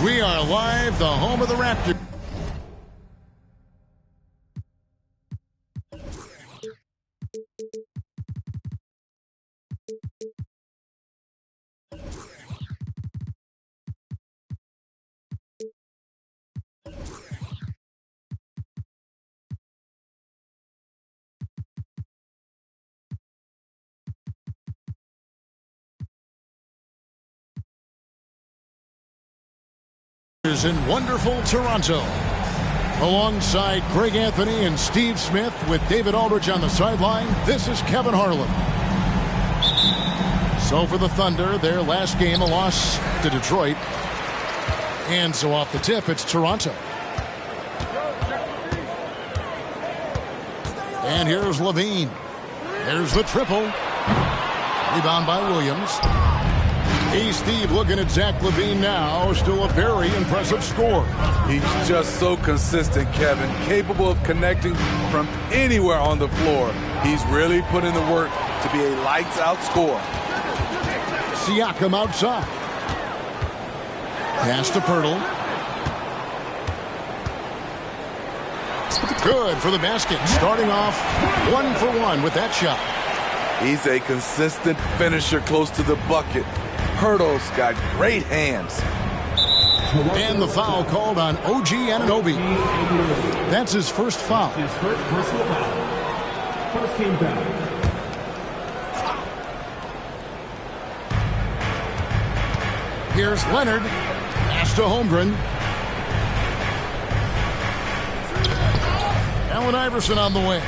We are live, the home of the Raptors. In wonderful Toronto, alongside Greg Anthony and Steve Smith with David Aldridge on the sideline, this is Kevin Harlan. So for the Thunder, their last game, a loss to Detroit. And so off the tip, it's Toronto. And here's Levine. There's the triple. Rebound by Williams. Hey, Steve, looking at Zach LaVine now, still a very impressive score. He's just so consistent, Kevin, capable of connecting from anywhere on the floor. He's really put in the work to be a lights-out scorer. Siakam outside. Pass to Poeltl. Good for the basket. Starting off 1 for 1 with that shot. He's a consistent finisher close to the bucket. Poeltl's got great hands. And the foul called on OG Anunoby. That's his first foul. His first personal foul. First team foul. Here's Leonard. Pass to Holmgren. Allen Iverson on the way.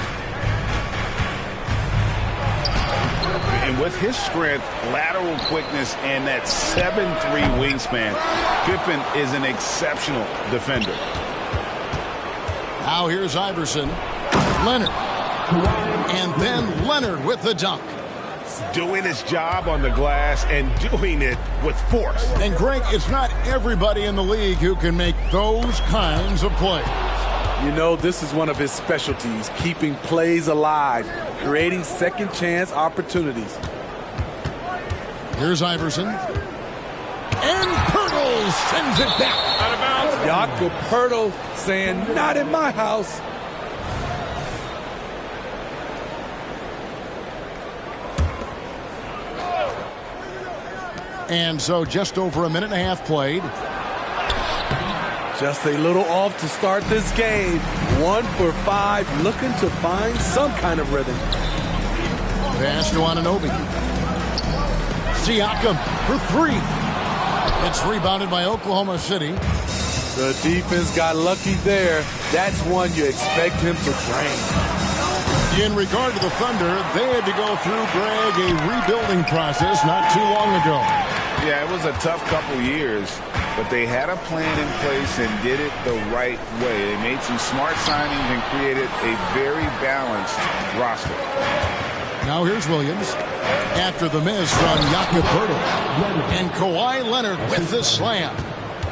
And with his strength, lateral quickness, and that 7'3" wingspan, Pippen is an exceptional defender. Now here's Iverson. Leonard. And then Leonard with the dunk. Doing his job on the glass and doing it with force. And Greg, it's not everybody in the league who can make those kinds of plays. You know, this is one of his specialties, keeping plays alive, creating second-chance opportunities. Here's Iverson. And Poeltl sends it back. Out of bounds. Jakob Poeltl saying, not in my house. And so just over a minute and a half played. Just a little off to start this game. 1 for 5, looking to find some kind of rhythm. Pass to Anunoby. Siakam for 3. It's rebounded by Oklahoma City. The defense got lucky there. That's one you expect him to drain. In regard to the Thunder, they had to go through, Greg, a rebuilding process not too long ago. Yeah, it was a tough couple years, but they had a plan in place and did it the right way. They made some smart signings and created a very balanced roster. Now here's Williams. After the miss from Jakob Poeltl. And Kawhi Leonard with the slam.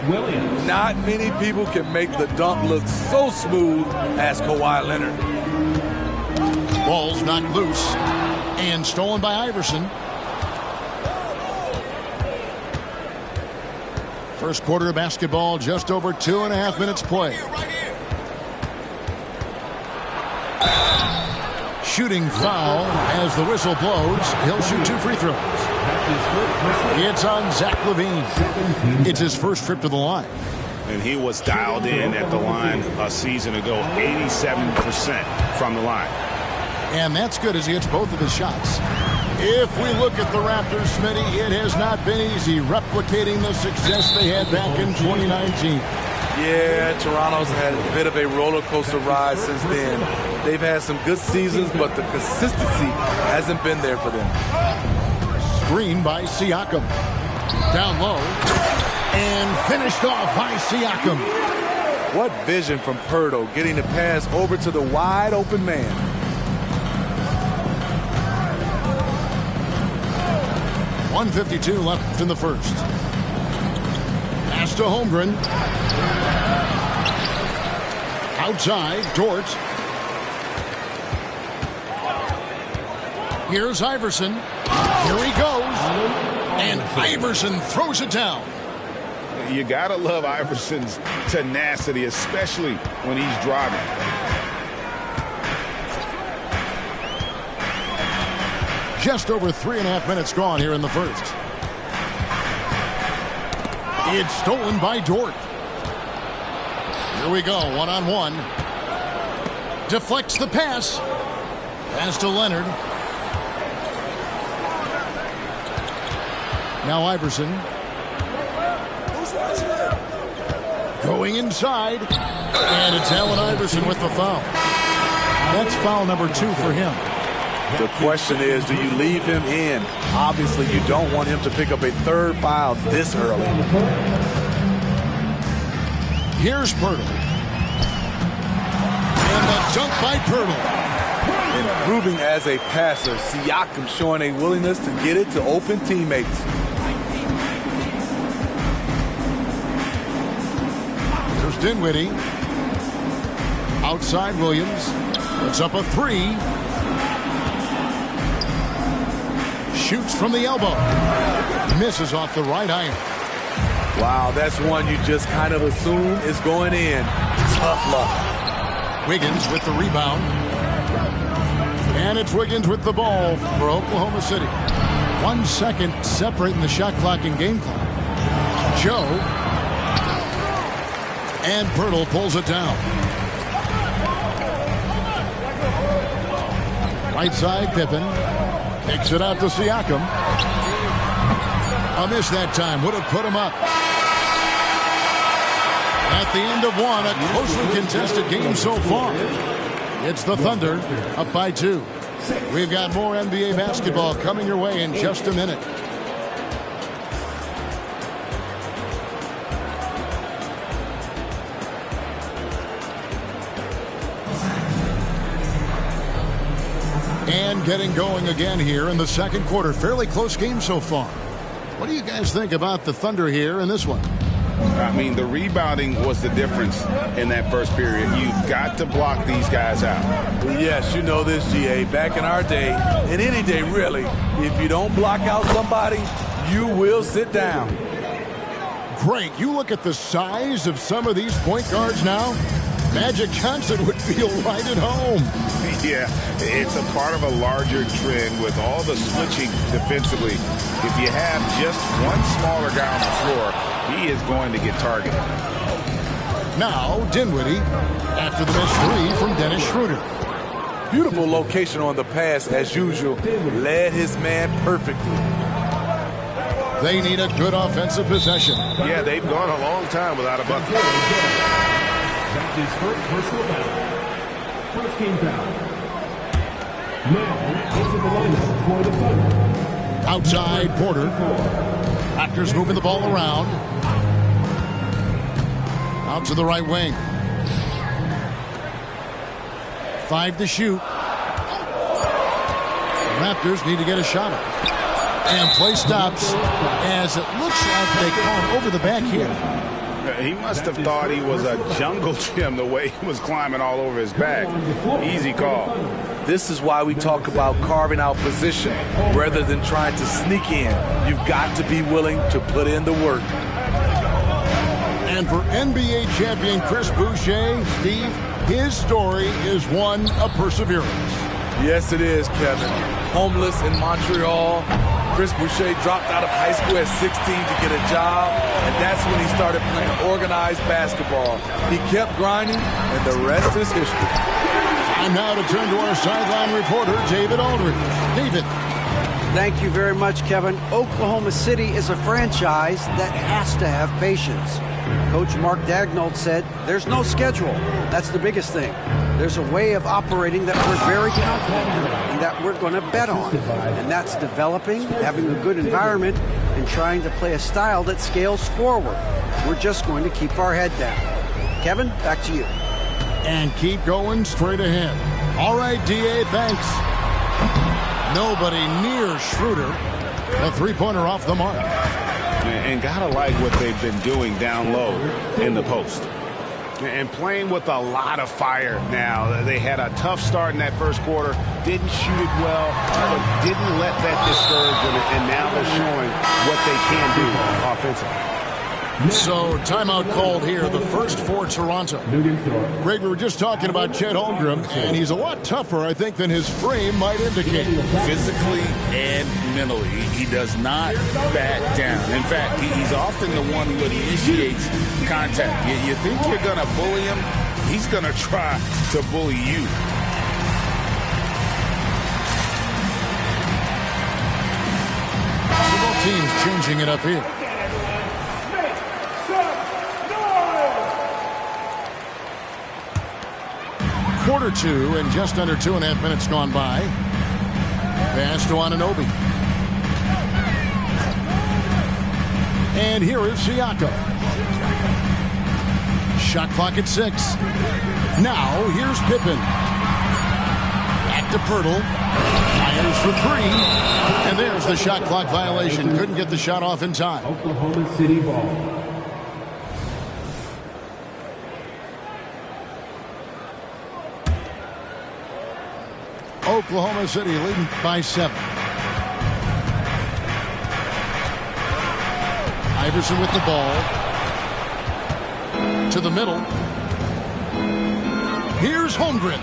Williams. Not many people can make the dunk look so smooth as Kawhi Leonard. Ball's knocked loose. And stolen by Iverson. First quarter of basketball, just over 2.5 minutes play. Shooting foul as the whistle blows. He'll shoot 2 free throws. It's on Zach LaVine. It's his first trip to the line. And he was dialed in at the line a season ago, 87% from the line. And that's good as he hits both of his shots. If we look at the Raptors, Smitty, it has not been easy replicating the success they had back in 2019. Yeah, Toronto's had a bit of a roller coaster ride since then. They've had some good seasons, but the consistency hasn't been there for them. Screen by Siakam. Down low. And finished off by Siakam. What vision from Poeltl, getting the pass over to the wide open man. .152 left in the first. Pass to Holmgren. Outside, Dort. Here's Iverson. Here he goes. And Iverson throws it down. You got to love Iverson's tenacity, especially when he's driving. Just over 3.5 minutes gone here in the first. It's stolen by Dort. Here we go, one-on-one. Deflects the pass. Pass to Leonard. Now Iverson. Going inside. And it's Allen Iverson with the foul. That's foul number 2 for him. The question is, do you leave him in? Obviously, you don't want him to pick up a third foul this early. Here's Poeltl. And the dunk by Poeltl. Improving as a passer, Siakam showing a willingness to get it to open teammates. There's Dinwiddie. Outside Williams. Puts up a 3. Shoots from the elbow. Misses off the right iron. Wow, that's one you just kind of assume is going in. Tough luck. Wiggins with the rebound. And it's Wiggins with the ball for Oklahoma City. 1 second separating the shot clock and game clock. Joe. And Poeltl pulls it down. Right side, Pippen. Kicks it out to Siakam. A miss that time. Would have put him up. At the end of one, a closely contested game so far. It's the Thunder up by 2. We've got more NBA basketball coming your way in just a minute. And getting going again here in the second quarter. Fairly close game so far. What do you guys think about the Thunder here in this one? I mean, the rebounding was the difference in that first period. You've got to block these guys out. Well, yes, you know this, GA. Back in our day, and any day really, if you don't block out somebody, you will sit down. Greg, you look at the size of some of these point guards now. Magic Johnson would feel right at home. Yeah, it's a part of a larger trend with all the switching defensively. If you have just one smaller guy on the floor, he is going to get targeted. Now, Dinwiddie, after the missed 3 from Dennis Schroeder. Beautiful location on the pass, as usual. Led his man perfectly. They need a good offensive possession. Yeah, they've gone a long time without a bucket. That's his first personal foul. First game foul. Now, into the lineup for the Thunder. Outside Porter. Raptors moving the ball around. Out to the right wing. 5 to shoot. The Raptors need to get a shot up. And play stops as it looks like they call him over the back here. He must have thought he was a jungle gym the way he was climbing all over his back. Easy call. This is why we talk about carving out position rather than trying to sneak in. You've got to be willing to put in the work. And for NBA champion Chris Boucher, Steve, his story is one of perseverance. Yes, it is, Kevin. Homeless in Montreal. Chris Boucher dropped out of high school at 16 to get a job, and that's when he started playing organized basketball. He kept grinding, and the rest is history. Time now to turn to our sideline reporter, David Aldridge. David. Thank you very much, Kevin. Oklahoma City is a franchise that has to have patience. Coach Mark Daigneault said, there's no schedule. That's the biggest thing. There's a way of operating that we're very confident in and that we're going to bet on. And that's developing, having a good environment, and trying to play a style that scales forward. We're just going to keep our head down. Kevin, back to you. And keep going straight ahead. All right, D.A., thanks. Nobody near Schroeder. A three-pointer off the mark. And gotta like what they've been doing down low in the post. And playing with a lot of fire now. They had a tough start in that first quarter. Didn't shoot it well, but didn't let that discourage them. And now they're showing what they can do offensively. So timeout called here, the first for Toronto. Greg, we were just talking about Chet Holmgren, and he's a lot tougher, I think, than his frame might indicate. Physically and mentally, he does not back down. In fact, he's often the one who initiates contact. You think you're going to bully him, he's going to try to bully you. So both teams changing it up here. Quarter two and just under 2.5 minutes gone by. Pass to Anunoby. And here is Siakam. Shot clock at 6. Now here's Pippen. Back to Poeltl. Fires for 3. And there's the shot clock violation. Couldn't get the shot off in time. Oklahoma City ball. Oklahoma City leading by 7. Iverson with the ball. To the middle. Here's Holmgren.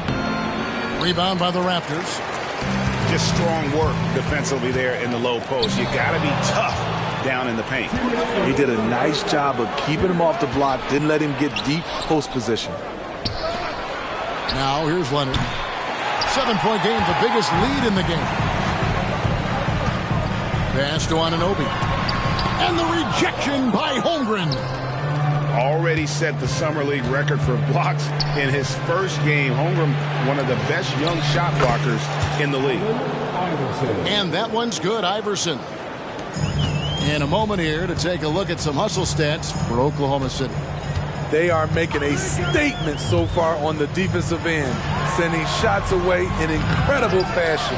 Rebound by the Raptors. Just strong work defensively there in the low post. You got to be tough down in the paint. He did a nice job of keeping him off the block, didn't let him get deep post position. Now here's Leonard. 7-point game, the biggest lead in the game. Pass to Anunoby. And the rejection by Holmgren. Already set the Summer League record for blocks in his first game. Holmgren, one of the best young shot blockers in the league. And that one's good, Iverson. In a moment here to take a look at some hustle stats for Oklahoma City. They are making a statement so far on the defensive end, sending shots away in incredible fashion,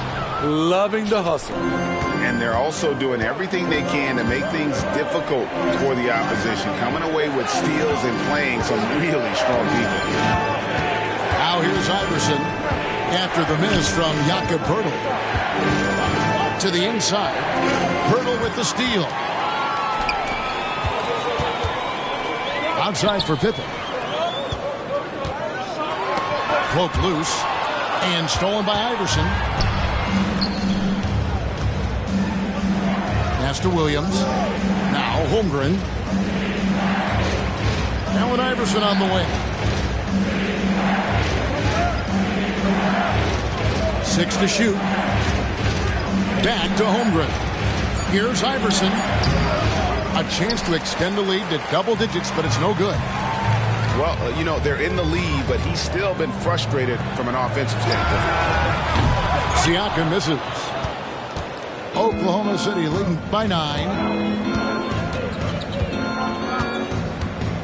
loving the hustle. And they're also doing everything they can to make things difficult for the opposition, coming away with steals and playing some really strong defense. Now here's Iverson after the miss from Jakob Poeltl. To the inside. Poeltl with the steal. Outside for Pippen. Poked loose. And stolen by Iverson. Pass to Williams. Now Holmgren. Allen Iverson on the wing. 6 to shoot. Back to Holmgren. Here's Iverson. A chance to extend the lead to double digits, but it's no good. Well, you know, they're in the lead, but he's still been frustrated from an offensive standpoint. Siakam misses. Oklahoma City leading by 9.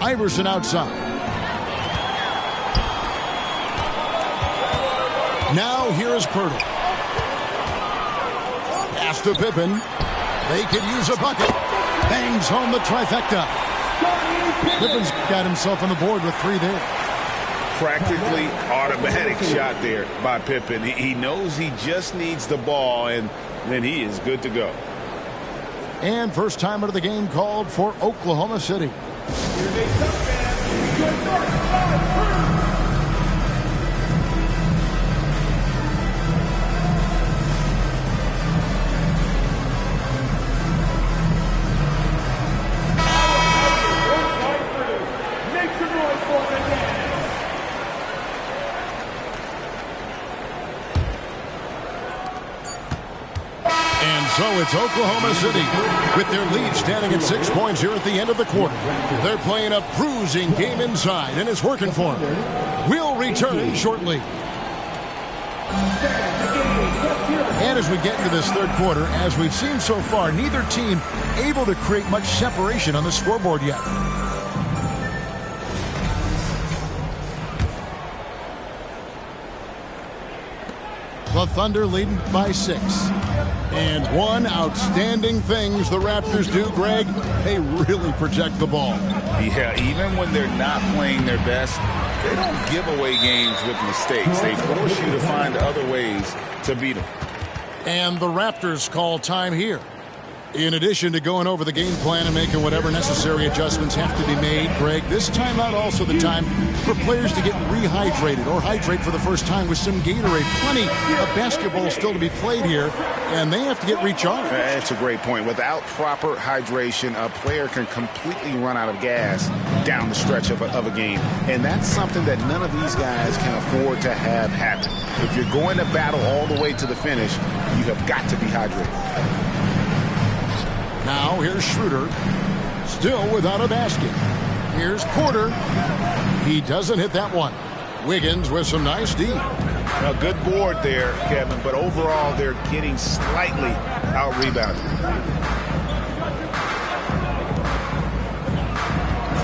Iverson outside. Now here is Poeltl. Pass to Pippen. They could use a bucket. Bangs home the trifecta. Pippen's got himself on the board with 3 there. Practically automatic shot there by Pippen. He knows he just needs the ball, and then he is good to go. And first timer of the game called for Oklahoma City. So it's Oklahoma City with their lead standing at 6 points here at the end of the quarter. They're playing a bruising game inside, and it's working for them. We'll return shortly. And as we get into this third quarter, as we've seen so far, neither team able to create much separation on the scoreboard yet. The Thunder leading by 6. And one outstanding things the Raptors do, Greg, they really protect the ball. Yeah, even when they're not playing their best, they don't give away games with mistakes. They force you to find other ways to beat them. And the Raptors call time here. In addition to going over the game plan and making whatever necessary adjustments have to be made, Greg, this timeout also the time for players to get rehydrated or hydrate for the first time with some Gatorade. Plenty of basketball still to be played here, and they have to get recharged. That's a great point. Without proper hydration, a player can completely run out of gas down the stretch of a game, and that's something that none of these guys can afford to have happen. If you're going to battle all the way to the finish, you have got to be hydrated. Now here's Schroeder, still without a basket. Here's Porter. He doesn't hit that one. Wiggins with some nice D. A good board there, Kevin, but overall they're getting slightly out-rebounded.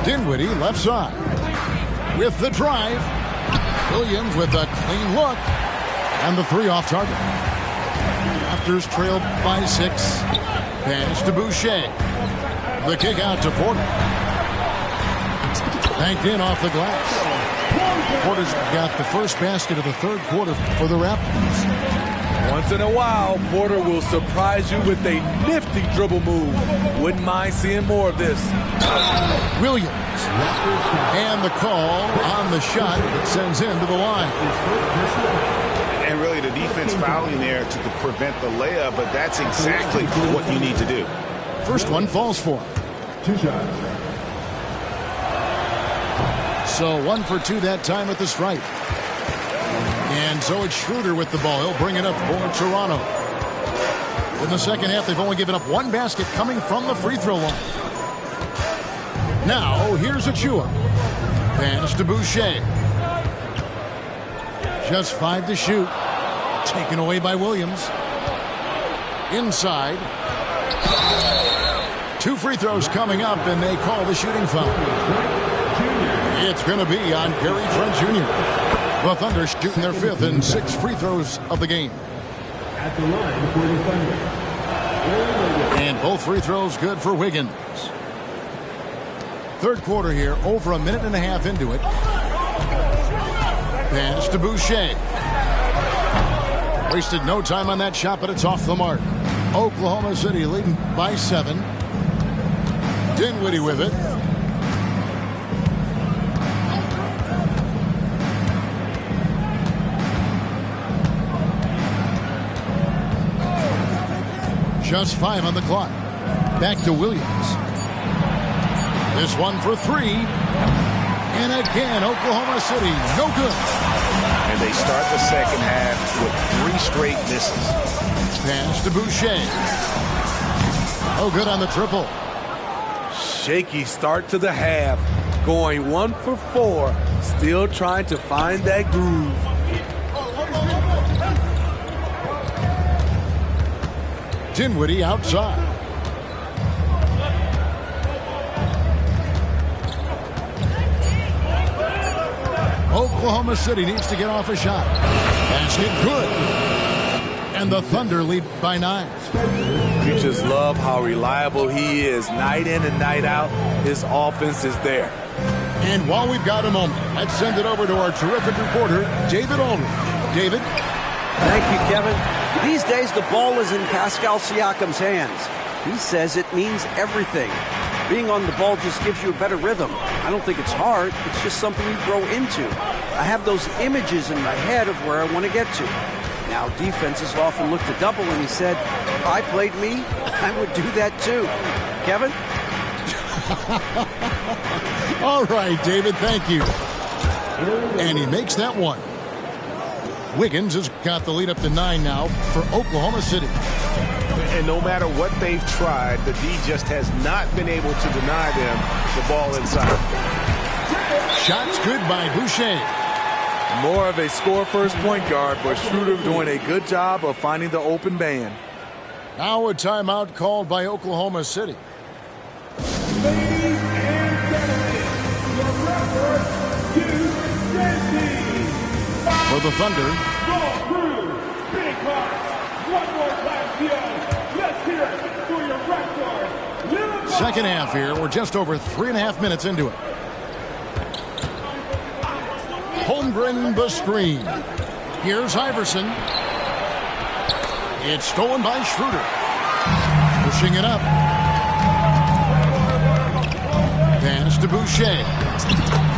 Dinwiddie left side with the drive. Williams with a clean look and the three off target. Raptors trailed by 6. Pass to Boucher. The kick out to Porter. Banked in off the glass. Porter's got the first basket of the third quarter for the Raptors. Once in a while, Porter will surprise you with a nifty dribble move. Wouldn't mind seeing more of this. Williams. And the call on the shot that sends him to the line. And really the defense fouling there to prevent the layup, but that's exactly what you need to do. First one falls for. 2 shots. So 1 for 2 that time at the stripe. And so it's Schroeder with the ball. He'll bring it up for Toronto. In the second half, they've only given up 1 basket coming from the free throw line. Now, here's Achua. Pass to Boucher. Just 5 to shoot. Taken away by Williams. Inside. 2 free throws coming up, and they call the shooting foul. It's going to be on Gary Trent Jr. The Thunder shooting their 5th and 6th free throws of the game. At the line for the Thunder. And both free throws good for Wiggins. Third quarter here, over a minute and a half into it. Pass to Boucher. Wasted no time on that shot, but it's off the mark. Oklahoma City leading by 7. Dinwiddie with it. Just 5 on the clock. Back to Williams. This one for 3. And again, Oklahoma City, no good. And they start the second half with 3 straight misses. Pass to Boucher. Oh, good on the triple. Shaky start to the half. Going 1 for 4. Still trying to find that groove. Dinwiddie outside. Oklahoma City needs to get off a shot. Basket good. And the Thunder lead by 9. You just love how reliable he is. Night in and night out, his offense is there. And while we've got a moment, let's send it over to our terrific reporter, David Aldridge. David? Thank you, Kevin. These days, the ball is in Pascal Siakam's hands. He says it means everything. Being on the ball just gives you a better rhythm. I don't think it's hard. It's just something you grow into. I have those images in my head of where I want to get to. Now, defenses often look to double, and he said, if I played me, I would do that too. Kevin? All right, David, thank you. And he makes that one. Wiggins has got the lead up to 9 now for Oklahoma City. And no matter what they've tried, the D just has not been able to deny them the ball inside. Shots good by Boucher. More of a score-first point guard, but Schroeder doing a good job of finding the open man. Now a timeout called by Oklahoma City. Ladies and gentlemen, your referee, For the Thunder, go through big hearts. One more time, Theo. Let's hear it for your record. second half here. We're just over 3.5 minutes into it. Holmgren the screen. Here's Iverson. It's stolen by Schroeder. Pushing it up. Pass to Boucher.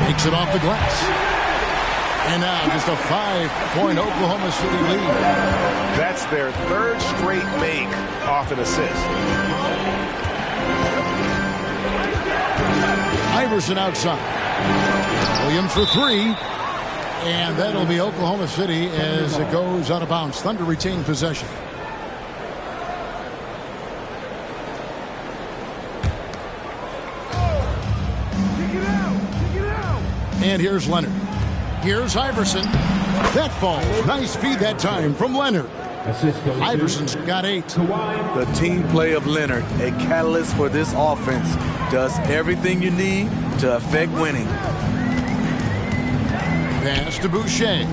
Takes it off the glass. And now just a 5-point Oklahoma City lead. That's their third straight make off an assist. Iverson outside. Williams for three. And that'll be Oklahoma City as it goes out of bounds. Thunder retain possession. And here's Leonard. Here's Iverson. That falls. Nice feed that time from Leonard. Iverson's got 8. The team play of Leonard, a catalyst for this offense, does everything you need to affect winning. Pass to Boucher.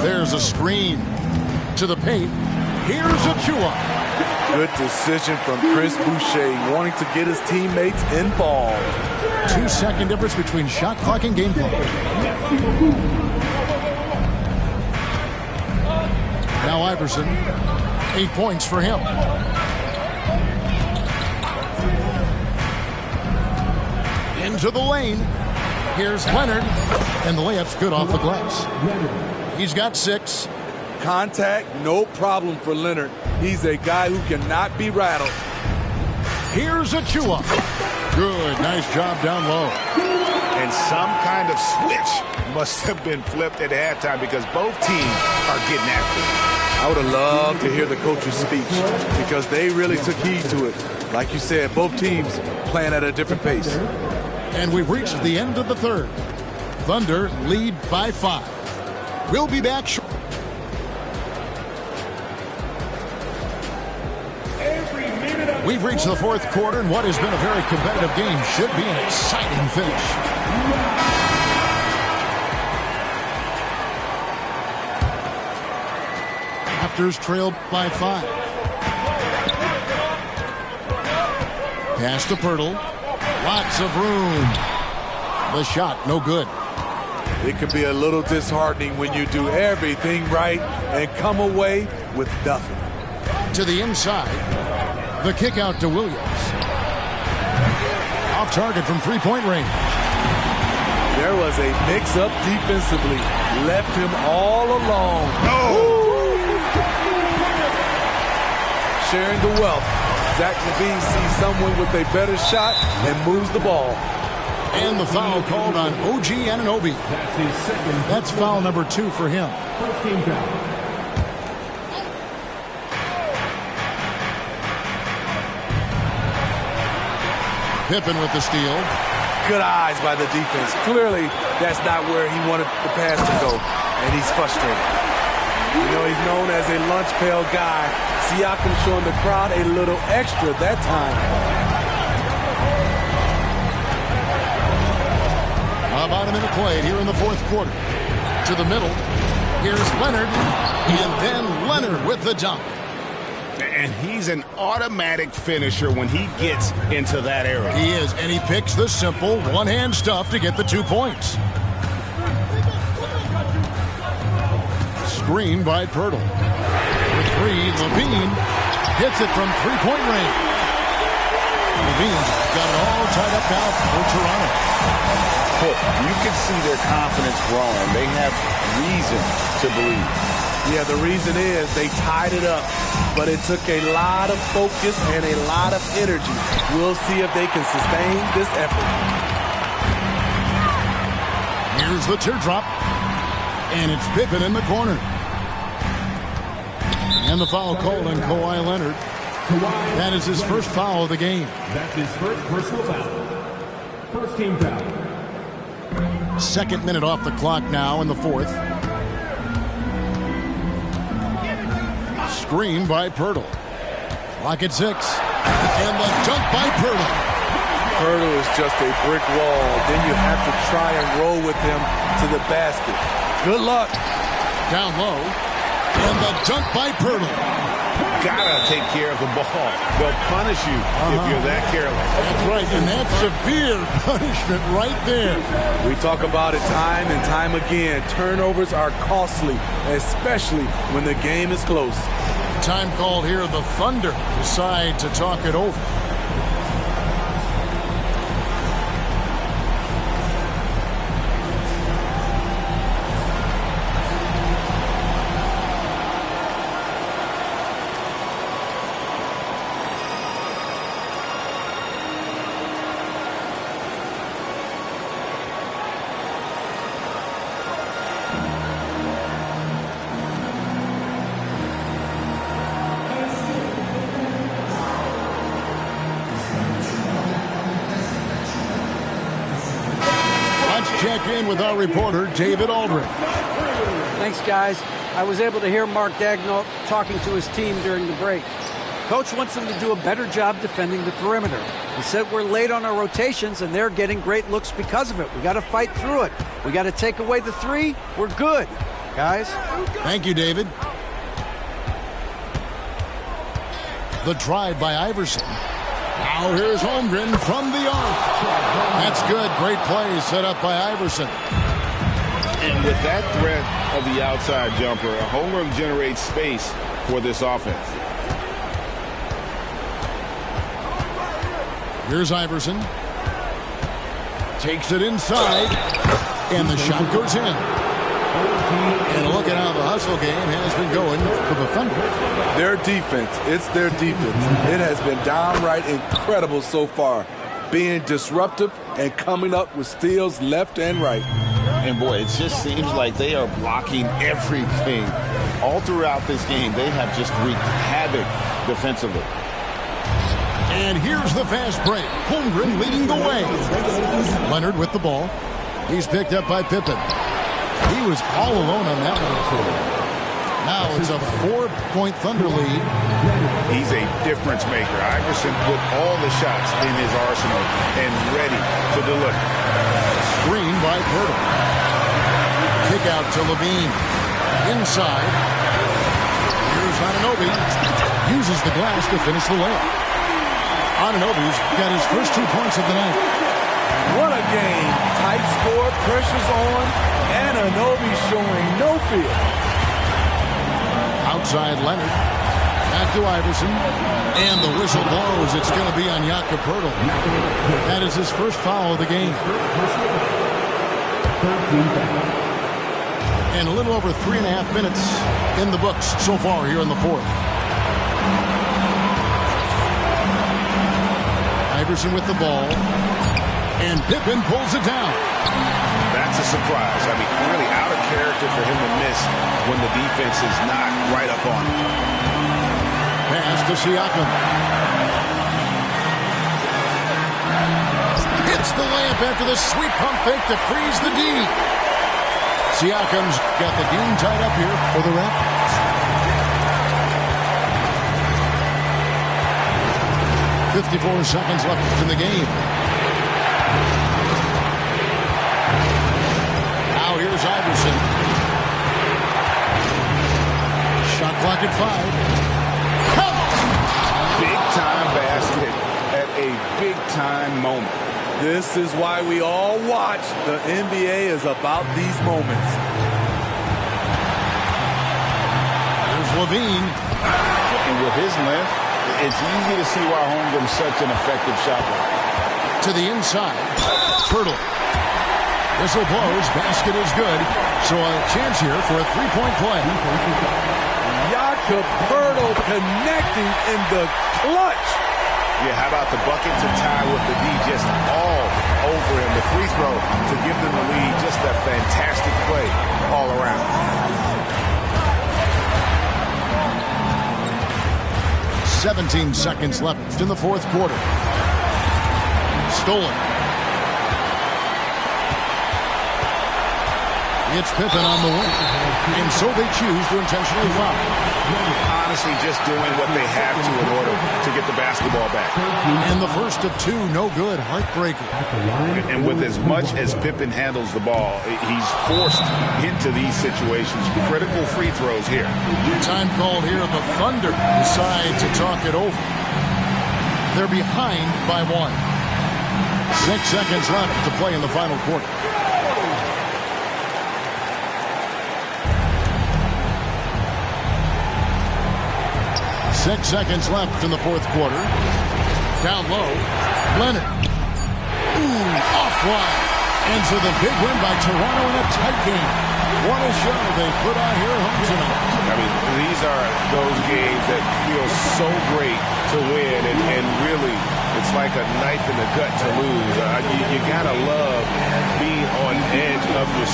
There's a screen to the paint. Here's Achua. Good decision from Chris Boucher, wanting to get his teammates involved. 2-second difference between shot clock and game clock. Now Iverson, 8 points for him. Into the lane. Here's Leonard, and the layup's good off the glass. He's got 6. Contact, no problem for Leonard. He's a guy who cannot be rattled. Here's Achua. Good, nice job down low. And some kind of switch must have been flipped at halftime because both teams are getting after it. I would have loved to hear the coach's speech because they really took heed to it. Like you said, both teams playing at a different pace. And we've reached the end of the third. Thunder lead by 5. We'll be back shortly. We've reached the fourth quarter, and what has been a very competitive game should be an exciting finish. Raptors trailed by 5. Pass to Pirtle. Lots of room. The shot, no good. It can be a little disheartening when you do everything right and come away with nothing. To the inside. The kick out to Williams. Off target from three-point range. There was a mix-up defensively. Left him all alone. Sharing the wealth. Zach LaVine sees someone with a better shot and moves the ball. And the foul called on OG Anunoby. That's foul number 2 for him. First team foul. Pippen with the steal. Good eyes by the defense. Clearly, that's not where he wanted the pass to go, and he's frustrated. You know, he's known as a lunch pail guy. Siakam showing the crowd a little extra that time. About a minute played here in the fourth quarter. To the middle. Here's Leonard. And then Leonard with the dunk. And he's an automatic finisher when he gets into that area. He is, and he picks the simple one-hand stuff to get the 2 points. Screen by Pirtle. For 3, LaVine hits it from three-point range. LaVine's got it all tied up now for Toronto. You can see their confidence growing. They have reason to believe. Yeah, the reason is they tied it up, but it took a lot of focus and a lot of energy. We'll see if they can sustain this effort. Here's the teardrop, and it's Pippen in the corner. And the foul called on Kawhi Leonard. That is his first foul of the game. That's his first personal foul. First team foul. Second minute off the clock now in the fourth. Screen by Pirtle. Clock at 6. And the dunk by Pirtle. Pirtle is just a brick wall. Then you have to try and roll with him to the basket. Good luck. Down low. And the dunk by Pirtle. Gotta take care of the ball. They'll punish you if you're that careless. That's right, and that's severe punishment right there. We talk about it time and time again. Turnovers are costly, especially when the game is close. To Time called here. The Thunder decide to talk it over. Check in with our reporter, David Aldridge. Thanks, guys. I was able to hear Mark Daigneault talking to his team during the break. Coach wants them to do a better job defending the perimeter. He said we're late on our rotations, and they're getting great looks because of it. We got to fight through it. We got to take away the three. We're good, guys. Thank you, David. The drive by Iverson. Now here's Holmgren from the arc. That's good. Great play set up by Iverson. And with that threat of the outside jumper, Holmgren generates space for this offense. Here's Iverson. Takes it inside. And the shot goes in. And look at how the hustle game has been going for the Thunder. Their defense, it's their defense. It has been downright incredible so far, being disruptive and coming up with steals left and right. And boy, it just seems like they are blocking everything. All throughout this game, they have just wreaked havoc defensively. And here's the fast break. Holmgren leading the way. Leonard with the ball. He's picked up by Pippen. He was all alone on that one. Now it's a 4-point Thunder lead. He's a difference maker. Iverson put all the shots in his arsenal and ready to deliver. Screen by Pirtle. Kick out to Levine. Inside. Here's Anunoby. Uses the glass to finish the layup. Anunoby's got his first 2 points of the night. What a game. Tight score, pressure's on. Anunoby showing no fear. Outside Leonard. Back to Iverson. And the whistle blows. It's going to be on Jakob Poeltl. That is his first foul of the game. And a little over 3.5 minutes in the books so far here in the fourth. Iverson with the ball. And Pippen pulls it down. That's a surprise. I mean, really out of character for him to miss when the defense is not right up on him. Pass to Siakam. Hits the layup after the sweet pump fake to freeze the D. Siakam's got the Dean tied up here for the Raptors. 54 seconds left in the game. Now here's Iverson. Shot clock at 5. Big time basket at a big time moment. This is why we all watch. The NBA is about these moments. Here's Levine. And with his length, it's easy to see why Holmgren's such an effective shot blocker. To the inside. Poeltl. Whistle blows. Basket is good. So a chance here for a three-point play. Jakob Poeltl connecting in the clutch. Yeah, how about the bucket to tie with the D just all over him. The free throw to give them the lead. Just a fantastic play all around. 17 seconds left in the fourth quarter. Stolen. It's Pippen on the wing. And so they choose to intentionally foul. Honestly, just doing what they have to in order to get the basketball back. And the first of two, no good, heartbreaker. And with as much as Pippen handles the ball, he's forced into these situations. Critical free throws here. Time called here. The Thunder decide to talk it over. They're behind by 1. 6 seconds left to play in the final quarter. 6 seconds left in the fourth quarter. Down low, Leonard. Offline. And so the big win by Toronto in a tight game. What a show they put on here at home tonight. I mean, these are those games that feel so great to win, and really, it's like a knife in the gut to lose. You gotta love being on edge of your